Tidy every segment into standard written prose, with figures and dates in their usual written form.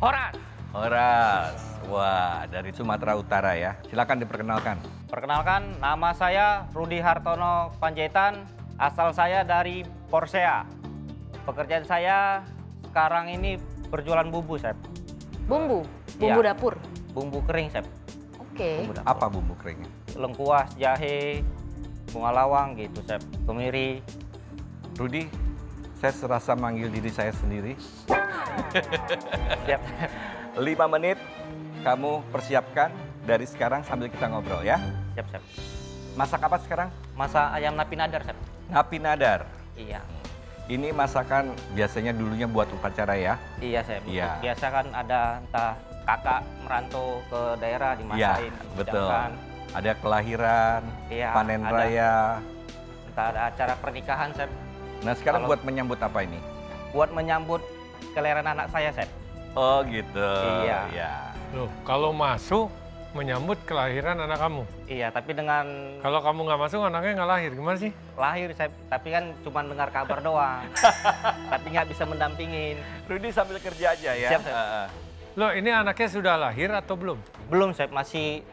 Horas. Horas. Wah, dari Sumatera Utara ya. Silakan diperkenalkan. Perkenalkan, nama saya Rudi Hartono Panjaitan. Asal saya dari Porsea. Pekerjaan saya sekarang ini berjualan bumbu, Chef. Bumbu? Bumbu Iya. dapur? Bumbu kering, Chef. Oke. Bumbu dapur. Apa bumbu keringnya? Lengkuas, jahe, bunga lawang gitu, Chef. Kemiri. Rudi, saya serasa manggil diri saya sendiri. Siap. 5 menit kamu persiapkan dari sekarang sambil kita ngobrol ya. Siap, Chef. Masak apa sekarang? Masak ayam napi nadar, Chef. Napi nadar. Iya. Ini masakan biasanya dulunya buat upacara ya? Iya, Chef. Iya. Biasa kan ada entah kakak merantau ke daerah dimasakin. Iya, betul. dihidangkan. Ada kelahiran, Iya, panen ada. raya. Entah ada acara pernikahan, Chef. Nah sekarang Kalau- buat menyambut apa ini? Buat menyambut kelahiran anak saya, Chef. Oh gitu. Iya. Ya. Loh, kalau masuk menyambut kelahiran anak kamu. Iya, tapi dengan Kalau kamu nggak masuk, anaknya nggak lahir. Gimana sih? lahir, Chef. Tapi kan cuma dengar kabar doang. Tapi nggak bisa mendampingin. Rudi sambil kerja aja ya. Siap, Chef. Loh, ini anaknya sudah lahir atau belum? Belum, Chef. Masih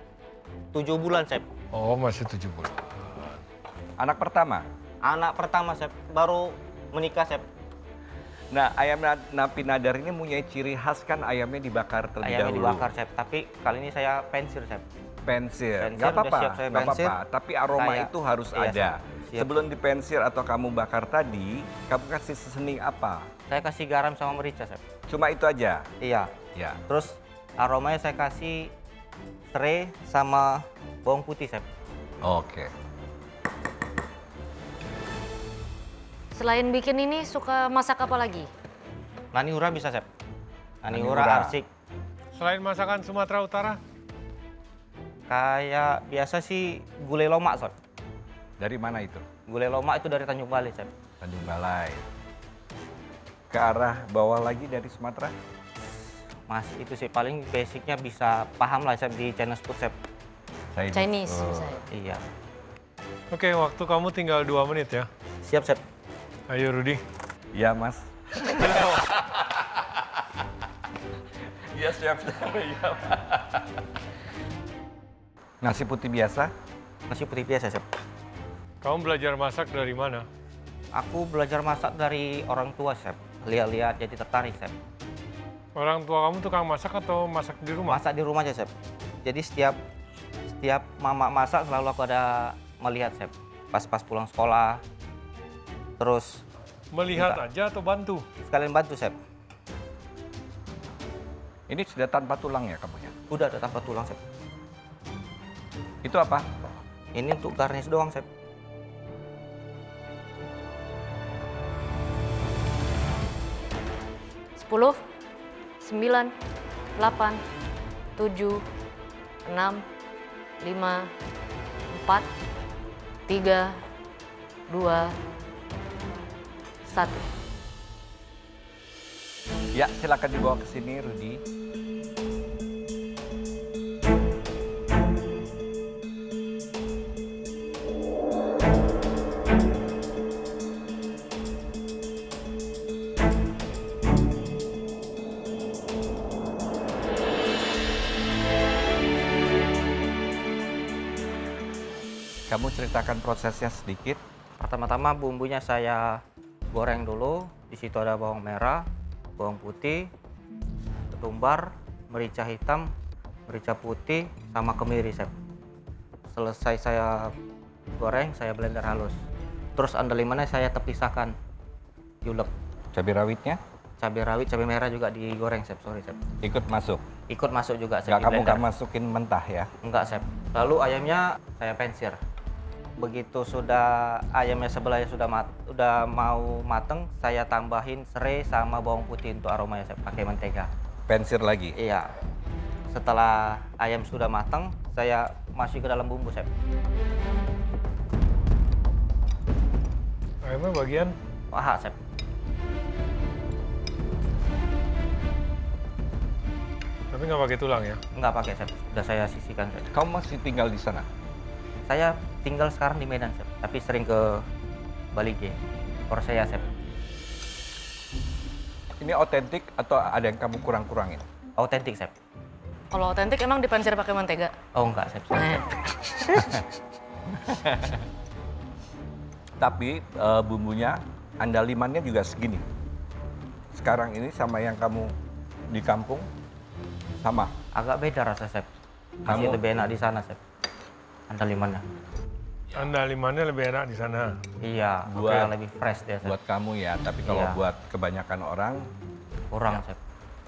7 bulan, Chef. Oh, masih 7 bulan. Anak pertama. Anak pertama, Chef. Baru menikah, Chef. Nah ayam napi nadar ini punya ciri khas kan ayamnya dibakar terlebih Ayamnya dahulu. dibakar, Chef. Tapi kali ini saya pensir, Chef. Pensir, Pensir, nggak udah apa-apa, siap saya nggak pensir. apa-apa. Tapi aroma Saya- itu harus iya, ada. siap. Sebelum dipensir atau kamu bakar tadi, kamu kasih seasoning apa? Saya kasih garam sama merica, Chef. Cuma itu aja. Iya. Ya. Terus aromanya saya kasih serai sama bawang putih, Chef. Oke. Selain bikin ini, suka masak apa lagi? Nani Ura bisa, Chef. Nani Nani Ura, Ura. arsik. Selain masakan Sumatera Utara, Kayak biasa sih gulai lomak, Chef. Dari mana itu? Gulai lomak itu dari Tanjung Balai, Chef. Tanjung Balai. Ke arah bawah lagi dari Sumatera? Mas, itu sih paling basicnya bisa paham lah, Chef, di Chinese food, Chef. Chinese, Oh. misalnya. Iya. oke, waktu kamu tinggal 2 menit ya. Siap, Chef. Ayo, Rudi. Ya mas. Iya siap. Iya. Nasi putih biasa? Nasi putih biasa, Chef. Kamu belajar masak dari mana? Aku belajar masak dari orang tua, Chef. Lihat-lihat jadi tertarik, Chef. Orang tua kamu tukang masak atau masak di rumah? Masak di rumah aja, Chef. Jadi setiap mama masak selalu aku ada melihat, Chef. Pas pulang sekolah. Terus Melihat Enggak. aja atau bantu? sekalian bantu, Chef. Ini sudah tanpa tulang ya kamunya? Udah ada tanpa tulang, Chef. Itu apa? Ini untuk garnish doang, Chef. Sepuluh, 9, 8, 7, 6, 5, 4, 3, 2, 1. Ya silakan dibawa ke sini Rudi. Kamu ceritakan prosesnya sedikit. Pertama-tama bumbunya saya goreng dulu. Di situ ada bawang merah, bawang putih, ketumbar, merica hitam, merica putih, sama kemiri, Chef. Selesai saya goreng, saya blender halus. Terus andalimannya saya terpisahkan, diulek. Cabai rawitnya Cabai rawit, cabai merah juga digoreng, Chef. Sorry, Chef. ikut masuk. Ikut masuk juga, Chef. Nggak di kamu blender. nggak masukin mentah ya? Enggak, Chef. Lalu ayamnya saya pensir. Begitu sudah ayamnya sebelahnya sudah mau mateng, saya tambahin serai sama bawang putih untuk aromanya, Chef, pakai mentega. Pensir lagi. Iya. Setelah ayam sudah matang, saya masuk ke dalam bumbu, Chef. Ayamnya bagian Paha, Chef. tapi nggak pakai tulang ya. Enggak pakai, Chef. Sudah saya sisihkan, Chef. Kamu masih tinggal di sana? Saya tinggal sekarang di Medan, Chef. Tapi sering ke Bali G. Porsea, Chef. Ini otentik atau ada yang kamu kurang-kurangin? Autentik, Chef. Kalau otentik emang dipensir pakai mentega? Oh enggak, Chef. Eh, Tapi bumbunya, andalimannya juga segini. Sekarang ini sama yang kamu di kampung, sama. Agak beda rasa, Chef. Masih Kamu- lebih enak di sana, Chef. Andalimannya. Andalimannya lebih enak di sana. Iya, Buat- kayak lebih fresh dia, Chef. Buat kamu ya, tapi kalau Iya. buat kebanyakan orang Kurang, Chef.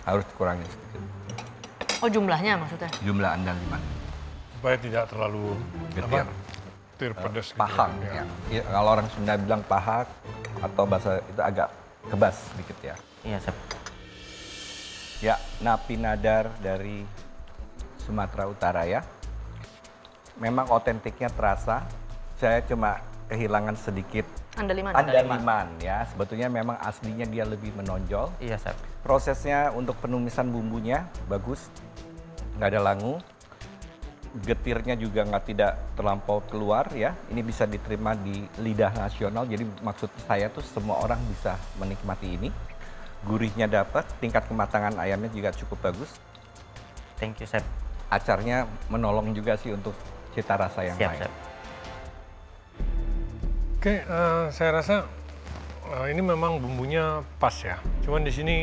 harus dikurangin sedikit oh jumlahnya maksudnya? jumlah andaliman. Supaya tidak terlalu Getir. getir pedas gitu. Pahak Ya. ya. Iya, kalau orang Sunda bilang pahak atau bahasa itu agak kebas sedikit ya. Iya, Chef. Ya, Napi Nadar dari Sumatera Utara ya. Memang otentiknya terasa. Saya cuma kehilangan sedikit Andaliman. andaliman ya. Sebetulnya memang aslinya dia lebih menonjol. Iya, Chef. Prosesnya untuk penumisan bumbunya bagus, nggak ada langu. Getirnya juga tidak terlampau keluar ya. Ini bisa diterima di lidah nasional. Jadi maksud saya tuh semua orang bisa menikmati ini. Gurihnya dapat, tingkat kematangan ayamnya juga cukup bagus. Thank you, Chef. Acarnya menolong juga sih untuk cita rasa yang Siap, lain. Chef. Oke, saya rasa ini memang bumbunya pas ya. Cuman di sini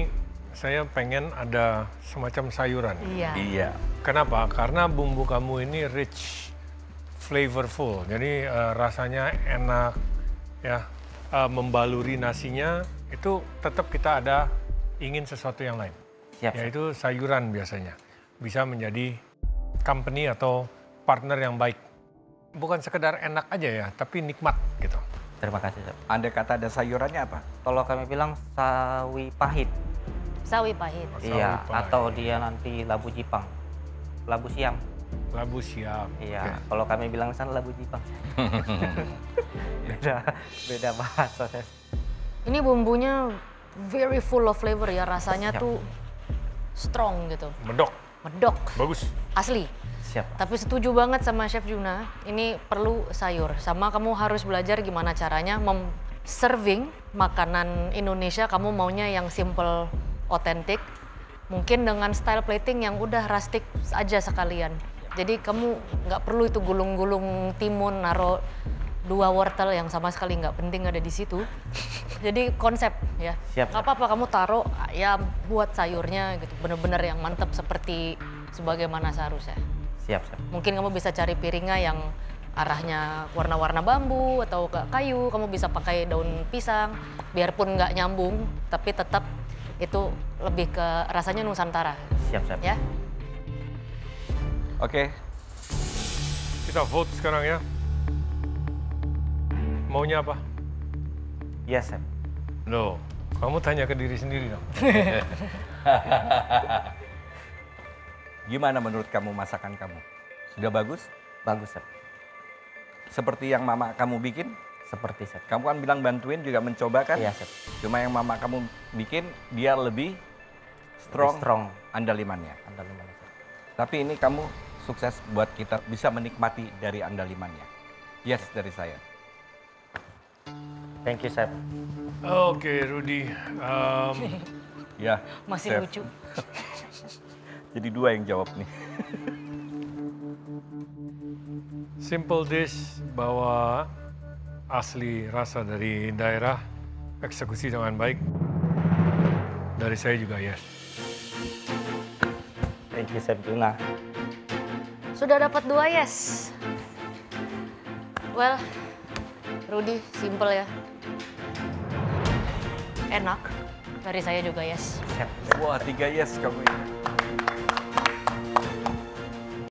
saya pengen ada semacam sayuran. Iya. Iya. Kenapa? Karena bumbu kamu ini rich, flavorful. Jadi rasanya enak, ya, membaluri nasinya. Itu tetap kita ada ingin sesuatu yang lain, Siap, Chef. yaitu sayuran biasanya bisa menjadi company atau partner yang baik. Bukan sekedar enak aja ya, tapi nikmat gitu. Terima kasih, Chef. Anda kata ada sayurannya apa? Kalau kami bilang sawi pahit. Sawi pahit. Sawi Iya, pahit. atau dia nanti labu jipang. Labu siam. Labu siap. Iya, Oke. kalau kami bilang di sana labu jipang. beda bahasa, Chef. Ini bumbunya very full of flavor ya, rasanya Siap. tuh strong gitu, Medok, medok, bagus. asli. Siap. Tapi setuju banget sama Chef Juna, ini perlu sayur. Sama kamu harus belajar gimana caranya serving makanan Indonesia, kamu maunya yang simple, otentik. Mungkin dengan style plating yang udah rustic aja sekalian. Jadi kamu nggak perlu itu gulung-gulung timun, naro 2 wortel yang sama sekali nggak penting ada di situ. Jadi konsep ya. Siap, Nggak apa-apa kamu taruh ayam, buat sayurnya gitu. Bener-bener yang mantep seperti sebagaimana seharusnya. Siap, Chef. Mungkin kamu bisa cari piringnya yang arahnya warna-warna bambu atau kayu. Kamu bisa pakai daun pisang, biarpun nggak nyambung, tapi tetap itu lebih ke rasanya Nusantara, Siap, Chef. ya. Oke, Kita vote sekarang ya. Maunya apa? Yes, Chef. Loh, kamu tanya ke diri sendiri dong. gimana menurut kamu masakan kamu? Sudah bagus? Bagus, Chef. Seperti yang mama kamu bikin? Seperti, Chef. Kamu kan bilang bantuin juga mencoba kan? Iya, Chef. Cuma yang mama kamu bikin dia lebih strong, Strong. andalimannya. Andaliman, Chef. Tapi ini kamu sukses buat kita bisa menikmati dari andalimannya. Yes dari saya. Thank you, Chef. Oke, Rudy. Ya. Masih Chef. lucu. Jadi 2 yang jawab nih. Simple dish, bawa asli rasa dari daerah, eksekusi dengan baik. Dari saya juga yes. Thank you, Chef Juna. Sudah dapat 2 yes. Well, Rudy simple ya. Enak. Dari saya juga yes. Chef. Wah 3 yes kamu ini.